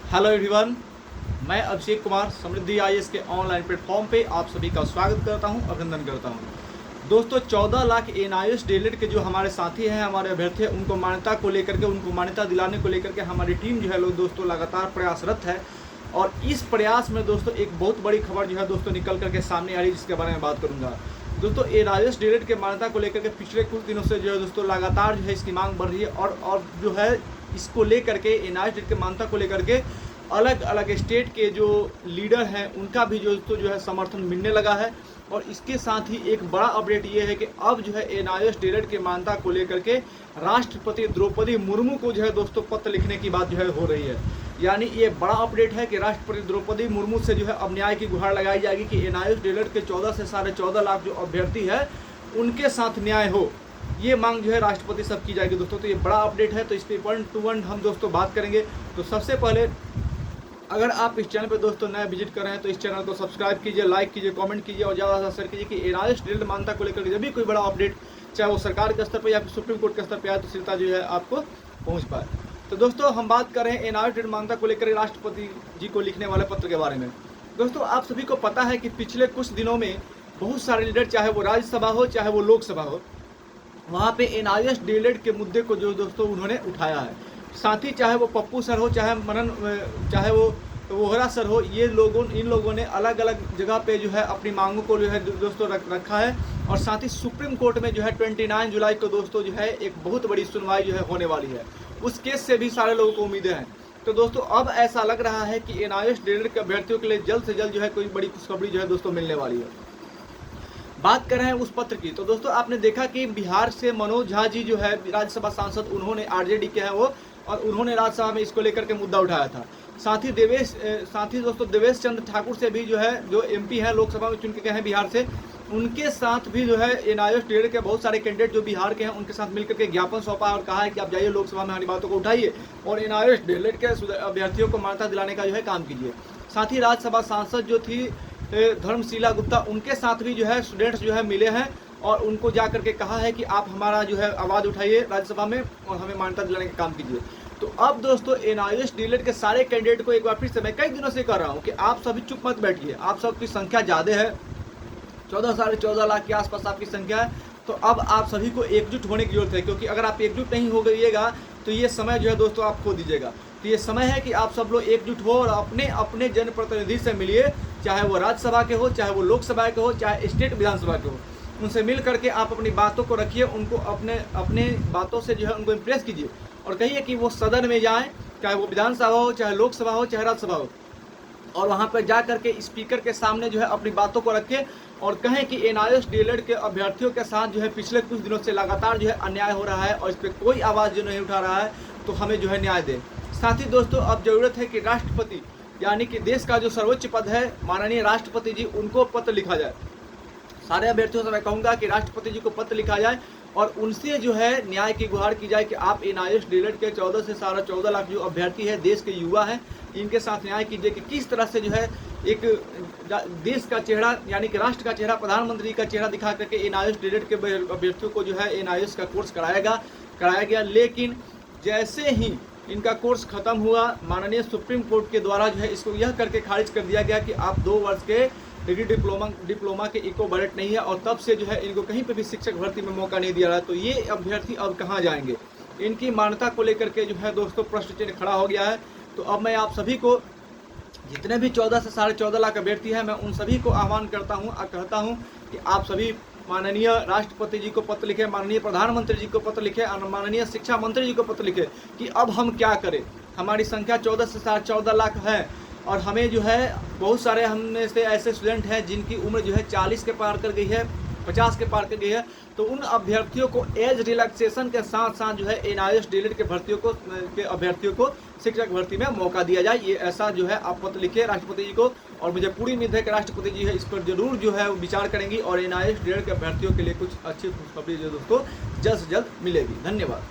Hello everyone, मैं अभिषेक कुमार समृद्धि IAS के online platform पे आप सभी का स्वागत करता हूं, अभिनंदन करता हूं। दोस्तों 14 लाख एनआईएएस डीएलएड के जो हमारे साथी हैं, हमारे अभ्यर्थी हैं, उनको मान्यता को लेकर के, उनको मान्यता दिलाने को लेकर के हमारी टीम जो है लोग दोस्तों लगातार प्रयासरत है। और इस प्रयास में दोस्तों एक बहुत बड़ी खबर जो है दोस्तों निकल करके सामने आ रही है, जिसके बारे में बात करूँगा। दोस्तों एनआईएएस डीएलएड के मान्यता को लेकर के पिछले कुछ दिनों से जो है दोस्तों लगातार जो है इसकी मांग बढ़ रही है और जो है इसको लेकर के एनआईएएस डीएलएड के मान्यता को लेकर के अलग अलग स्टेट के जो लीडर हैं उनका भी जो है समर्थन मिलने लगा है। और इसके साथ ही एक बड़ा अपडेट ये है कि अब जो है एनआईएएस डीएलएड के मान्यता को लेकर के राष्ट्रपति द्रौपदी मुर्मू को जो है दोस्तों पत्र लिखने की बात जो है हो रही है। यानी ये बड़ा अपडेट है कि राष्ट्रपति द्रौपदी मुर्मू से जो है अब न्याय की गुहार लगाई जाएगी कि एनआईएएस डीएलएड के 14 से 14.5 लाख जो अभ्यर्थी है उनके साथ न्याय हो, ये मांग जो है राष्ट्रपति सब की जाएगी दोस्तों। तो ये बड़ा अपडेट है, तो इस पर 1 to 1 हम दोस्तों बात करेंगे। तो सबसे पहले अगर आप इस चैनल पर दोस्तों नया विजिट कर रहे हैं तो इस चैनल को सब्सक्राइब कीजिए, लाइक कीजिए, कमेंट कीजिए और ज़्यादा से शेयर कीजिए कि एनआईएएस डीएलएड मान्यता को लेकर जब भी कोई बड़ा अपडेट, चाहे वो सरकार के स्तर पर या फिर सुप्रीम कोर्ट के स्तर पर आए, तो सीधा जो है आपको पहुँच पाए। तो दोस्तों हम बात कर रहे हैं एनआईएएस डीएलएड मान्यता को लेकर राष्ट्रपति जी को लिखने वाले पत्र के बारे में। दोस्तों आप सभी को पता है कि पिछले कुछ दिनों में बहुत सारे लीडर, चाहे वो राज्यसभा हो चाहे वो लोकसभा हो, वहाँ पे एनआईएएस डीएलएड के मुद्दे को जो दोस्तों उन्होंने उठाया है। साथ ही चाहे वो पप्पू सर हो, चाहे वो वोहरा सर हो, इन लोगों ने अलग अलग जगह पे जो है अपनी मांगों को जो है दोस्तों रखा है। और साथ ही सुप्रीम कोर्ट में जो है 29 जुलाई को दोस्तों जो है एक बहुत बड़ी सुनवाई जो है होने वाली है। उस केस से भी सारे लोगों को उम्मीदें हैं। तो दोस्तों अब ऐसा लग रहा है कि एनआईएएस डीएलएड के अभ्यर्थियों के लिए जल्द से जल्द जो है कोई बड़ी खुशखबरी जो है दोस्तों मिलने वाली है। बात कर रहे हैं उस पत्र की, तो दोस्तों आपने देखा कि बिहार से मनोज झा जी जो है राज्यसभा सांसद, उन्होंने आरजेडी के हैं वो, और उन्होंने राज्यसभा में इसको लेकर के मुद्दा उठाया था। साथ ही दोस्तों देवेश चंद्र ठाकुर से भी जो है, जो एमपी हैं लोकसभा में चुन के गए हैं बिहार से, उनके साथ भी जो है एनआईएएस डीएलएड के बहुत सारे कैंडिडेट जो बिहार के हैं उनके साथ मिलकर के ज्ञापन सौंपा और कहा है कि आप जाइए लोकसभा में हमारी बातों को उठाइए और एनआईएएस डीएलएड के अभ्यर्थियों को मान्यता दिलाने का जो है काम कीजिए। साथ ही राज्यसभा सांसद जो थी धर्मशीला गुप्ता, उनके साथ भी जो है स्टूडेंट्स जो है मिले हैं और उनको जा करके कहा है कि आप हमारा जो है आवाज़ उठाइए राज्यसभा में और हमें मान्यता दिलाने का काम कीजिए। तो अब दोस्तों एनआईएएस डीएलएड के सारे कैंडिडेट को एक बार फिर से मैं कई दिनों से कर रहा हूँ कि आप सभी चुप मत बैठिए। आप सबकी संख्या ज़्यादा है, 14 लाख के आसपास आपकी संख्या है। तो अब आप सभी को एकजुट होने की जरूरत है, क्योंकि अगर आप एकजुट नहीं हो गइएगा तो ये समय जो है दोस्तों आप खो दीजिएगा। तो ये समय है कि आप सब लोग एकजुट हो और अपने अपने जनप्रतिनिधि से मिलिए, चाहे वो राज्यसभा के हो, चाहे वो लोकसभा के हो, चाहे स्टेट विधानसभा के हो। उनसे मिल करके आप अपनी बातों को रखिए, उनको अपने बातों से जो है उनको इम्प्रेस कीजिए और कहिए कि वो सदन में जाएं, चाहे वो विधानसभा हो, चाहे लोकसभा हो, चाहे राज्यसभा हो, और वहाँ पर जा करके स्पीकर के सामने जो है अपनी बातों को रखें और कहें कि एनआईएएस डीएलएड के अभ्यर्थियों के साथ जो है पिछले कुछ दिनों से लगातार जो है अन्याय हो रहा है और इस पर कोई आवाज़ जो नहीं उठा रहा है, तो हमें जो है न्याय दें। साथ ही दोस्तों अब ज़रूरत है कि राष्ट्रपति, यानी कि देश का जो सर्वोच्च पद है माननीय राष्ट्रपति जी, उनको पत्र लिखा जाए। सारे अभ्यर्थियों से मैं कहूँगा कि राष्ट्रपति जी को पत्र लिखा जाए और उनसे जो है न्याय की गुहार की जाए कि आप एनआईएएस डीएलएड के 14 से 14.5 लाख जो अभ्यर्थी है, देश के युवा हैं, इनके साथ न्याय कीजिए कि किस तरह से जो है एक देश का चेहरा, यानी कि राष्ट्र का चेहरा, प्रधानमंत्री का चेहरा दिखा करके एनआईएएस डीएलएड के अभ्यर्थियों को जो है एनआईएएस का कोर्स कराया गया। लेकिन जैसे ही इनका कोर्स खत्म हुआ, माननीय सुप्रीम कोर्ट के द्वारा जो है इसको यह करके खारिज कर दिया गया कि आप 2 वर्ष के डिग्री डिप्लोमा के इक्विवेलेंट नहीं है, और तब से जो है इनको कहीं पे भी शिक्षक भर्ती में मौका नहीं दिया रहा है। तो ये अभ्यर्थी अब कहाँ जाएंगे? इनकी मान्यता को लेकर के जो है दोस्तों प्रश्न चिन्ह खड़ा हो गया है। तो अब मैं आप सभी को, जितने भी 14 से 14.5 लाख अभ्यर्थी हैं, मैं उन सभी को आह्वान करता हूं और कहता हूं कि आप सभी माननीय राष्ट्रपति जी को पत्र लिखें, माननीय प्रधानमंत्री जी को पत्र लिखें और माननीय शिक्षा मंत्री जी को पत्र लिखें कि अब हम क्या करें। हमारी संख्या 14 से 14.5 लाख है और हमें जो है बहुत सारे हम में से ऐसे स्टूडेंट हैं जिनकी उम्र जो है 40 के पार कर गई है, 50 के पार कर गई है। तो उन अभ्यर्थियों को एज रिलैक्सेशन के साथ साथ जो है एनआईएएस डीएलएड के अभ्यर्थियों को शिक्षक भर्ती में मौका दिया जाए। ये ऐसा जो है आप पत्र लिखिए राष्ट्रपति जी को, और मुझे पूरी उम्मीद है कि राष्ट्रपति जी है इस पर जरूर जो है विचार करेंगी और एनआईएएस डीएलएड के अभ्यर्थियों के लिए कुछ अच्छी खुशखबरी जो दोस्तों जल्द से जल्द मिलेगी। धन्यवाद।